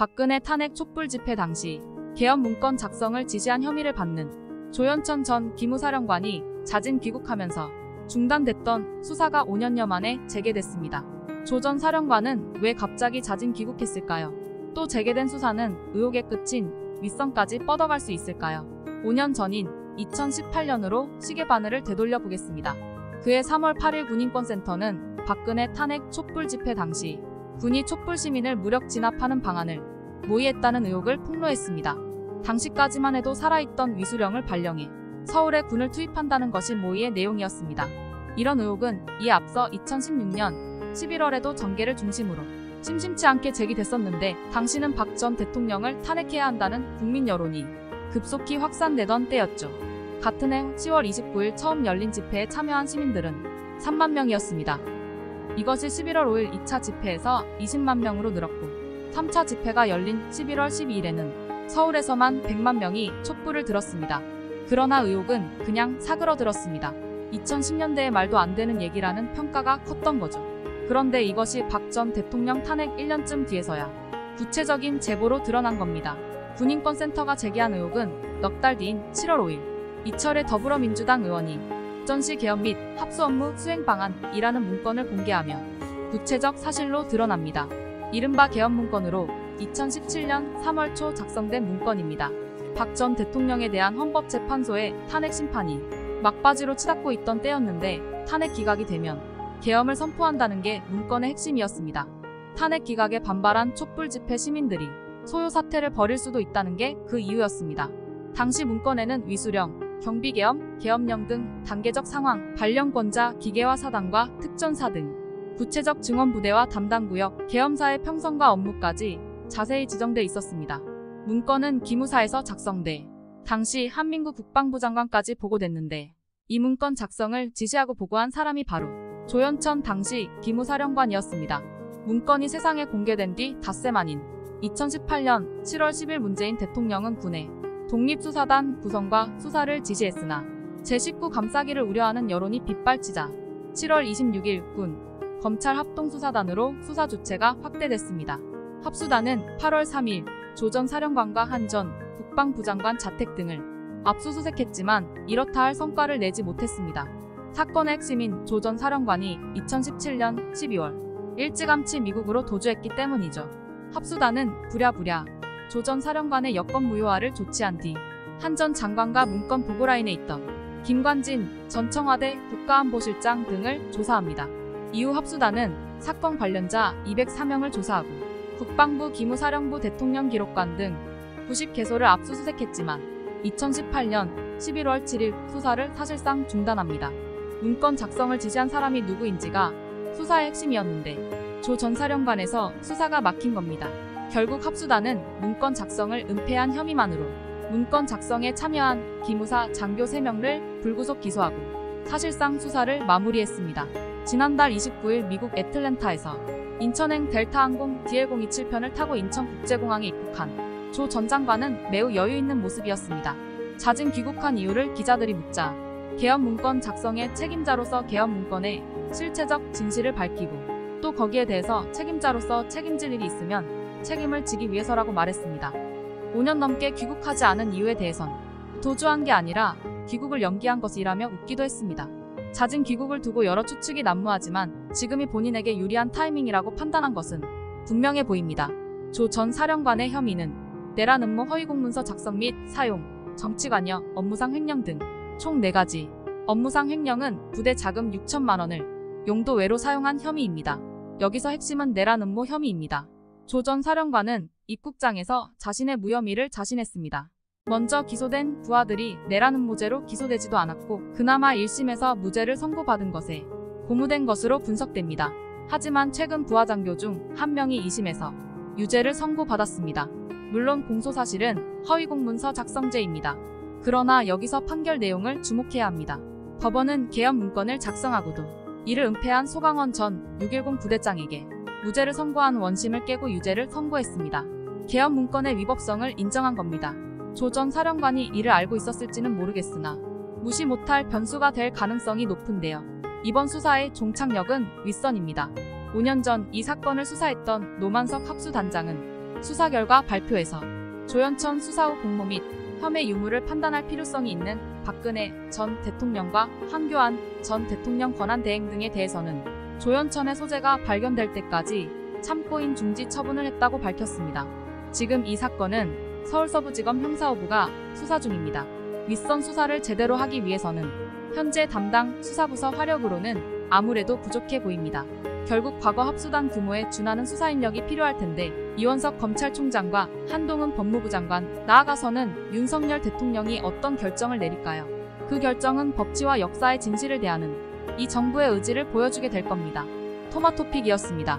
박근혜 탄핵 촛불 집회 당시 계엄 문건 작성을 지시한 혐의를 받는 조현천 전 기무사령관이 자진 귀국하면서 중단됐던 수사가 5년여 만에 재개됐습니다. 조 전 사령관은 왜 갑자기 자진 귀국했을까요? 또 재개된 수사는 의혹의 끝인 윗선까지 뻗어갈 수 있을까요? 5년 전인 2018년으로 시계 바늘을 되돌려 보겠습니다. 그해 3월 8일 군인권센터는 박근혜 탄핵 촛불 집회 당시 군이 촛불 시민을 무력 진압하는 방안을 모의했다는 의혹을 폭로했습니다. 당시까지만 해도 살아있던 위수령을 발령해 서울에 군을 투입한다는 것이 모의의 내용이었습니다. 이런 의혹은 이에 앞서 2016년 11월에도 정계를 중심으로 심심치 않게 제기됐었는데 당시는 박 전 대통령을 탄핵해야 한다는 국민 여론이 급속히 확산되던 때였죠. 같은 해 10월 29일 처음 열린 집회에 참여한 시민들은 3만 명이었습니다. 이것이 11월 5일 2차 집회에서 20만 명으로 늘었고 3차 집회가 열린 11월 12일에는 서울에서만 100만 명이 촛불을 들었습니다. 그러나 의혹은 그냥 사그러들었습니다. 2010년대에 말도 안 되는 얘기라는 평가가 컸던 거죠. 그런데 이것이 박 전 대통령 탄핵 1년쯤 뒤에서야 구체적인 제보로 드러난 겁니다. 군인권센터가 제기한 의혹은 넉 달 뒤인 7월 5일 이철의 더불어민주당 의원이 전시 개헌 및 합수 업무 수행 방안이라는 문건을 공개하며 구체적 사실로 드러납니다. 이른바 개헌 문건으로 2017년 3월 초 작성된 문건입니다. 박 전 대통령에 대한 헌법재판소의 탄핵 심판이 막바지로 치닫고 있던 때였는데 탄핵 기각이 되면 계엄을 선포한다는 게 문건의 핵심이었습니다. 탄핵 기각에 반발한 촛불 집회 시민들이 소요 사태를 벌일 수도 있다는 게 그 이유였습니다. 당시 문건에는 위수령, 경비계엄, 계엄령 등 단계적 상황, 발령권자, 기계화 사단과 특전사 등 구체적 증원부대와 담당구역, 계엄사의 평성과 업무까지 자세히 지정돼 있었습니다. 문건은 기무사에서 작성돼 당시 한민구 국방부 장관까지 보고됐는데 이 문건 작성을 지시하고 보고한 사람이 바로 조현천 당시 기무사령관이었습니다. 문건이 세상에 공개된 뒤 닷새 만인 2018년 7월 10일 문재인 대통령은 군의 독립수사단 구성과 수사를 지시했으나 제19 감싸기를 우려하는 여론이 빗발치자 7월 26일 군, 검찰 합동수사단으로 수사 주체가 확대됐습니다. 합수단은 8월 3일 조 전 사령관과 한 전 국방부 장관 자택 등을 압수수색했지만 이렇다 할 성과를 내지 못했습니다. 사건의 핵심인 조 전 사령관이 2017년 12월 일찌감치 미국으로 도주했기 때문이죠. 합수단은 부랴부랴 조 전 사령관의 여권 무효화를 조치한 뒤 한 전 장관과 문건 보고라인에 있던 김관진 전 청와대 국가안보실장 등을 조사합니다. 이후 합수단은 사건 관련자 204명을 조사하고 국방부 기무사령부 대통령 기록관 등 90개소를 압수수색했지만 2018년 11월 7일 수사를 사실상 중단합니다. 문건 작성을 지시한 사람이 누구인지가 수사의 핵심이었는데 조 전 사령관에서 수사가 막힌 겁니다. 결국 합수단은 문건 작성을 은폐한 혐의만으로 문건 작성에 참여한 기무사 장교 3명을 불구속 기소하고 사실상 수사를 마무리했습니다. 지난달 29일 미국 애틀랜타에서 인천행 델타항공 DL027편을 타고 인천국제공항에 입국한 조 전 장관은 매우 여유있는 모습이었습니다. 자진 귀국한 이유를 기자들이 묻자 계엄 문건 작성의 책임자로서 계엄 문건의 실체적 진실을 밝히고 또 거기에 대해서 책임자로서 책임질 일이 있으면 책임을 지기 위해서라고 말했습니다. 5년 넘게 귀국하지 않은 이유에 대해선 도주한 게 아니라 귀국을 연기한 것이라며 웃기도 했습니다. 자진 귀국을 두고 여러 추측이 난무하지만 지금이 본인에게 유리한 타이밍이라고 판단한 것은 분명해 보입니다. 조 전 사령관의 혐의는 내란 음모 허위공문서 작성 및 사용, 정치관여, 업무상 횡령 등 총 4가지. 업무상 횡령은 부대 자금 6천만 원을 용도 외로 사용한 혐의입니다. 여기서 핵심은 내란 음모 혐의입니다. 조 전 사령관은 입국장에서 자신의 무혐의를 자신했습니다. 먼저 기소된 부하들이 내란 음모죄로 기소되지도 않았고 그나마 1심에서 무죄를 선고받은 것에 고무된 것으로 분석됩니다. 하지만 최근 부하 장교 중 한 명이 2심에서 유죄를 선고받았습니다. 물론 공소사실은 허위공문서 작성죄입니다. 그러나 여기서 판결 내용을 주목해야 합니다. 법원은 계엄 문건을 작성하고도 이를 은폐한 소강원 전 610 부대장에게 무죄를 선고한 원심을 깨고 유죄를 선고했습니다. 계엄 문건의 위법성을 인정한 겁니다. 조 전 사령관이 이를 알고 있었을지는 모르겠으나 무시 못할 변수가 될 가능성이 높은데요. 이번 수사의 종착역은 윗선입니다. 5년 전 이 사건을 수사했던 노만석 합수단장은 수사 결과 발표에서 조현천 수사 후 공모 및 혐의 유무를 판단할 필요성이 있는 박근혜 전 대통령과 한교안 전 대통령 권한 대행 등에 대해서는 조현천의 소재가 발견될 때까지 참고인 중지 처분을 했다고 밝혔습니다. 지금 이 사건은 서울서부지검 형사부가 수사 중입니다. 윗선 수사를 제대로 하기 위해서는 현재 담당 수사부서 화력으로는 아무래도 부족해 보입니다. 결국 과거 합수단 규모에 준하는 수사 인력이 필요할 텐데 이원석 검찰총장과 한동훈 법무부 장관, 나아가서는 윤석열 대통령이 어떤 결정을 내릴까요? 그 결정은 법치와 역사의 진실을 대하는 이 정부의 의지를 보여주게 될 겁니다. 토마토픽이었습니다.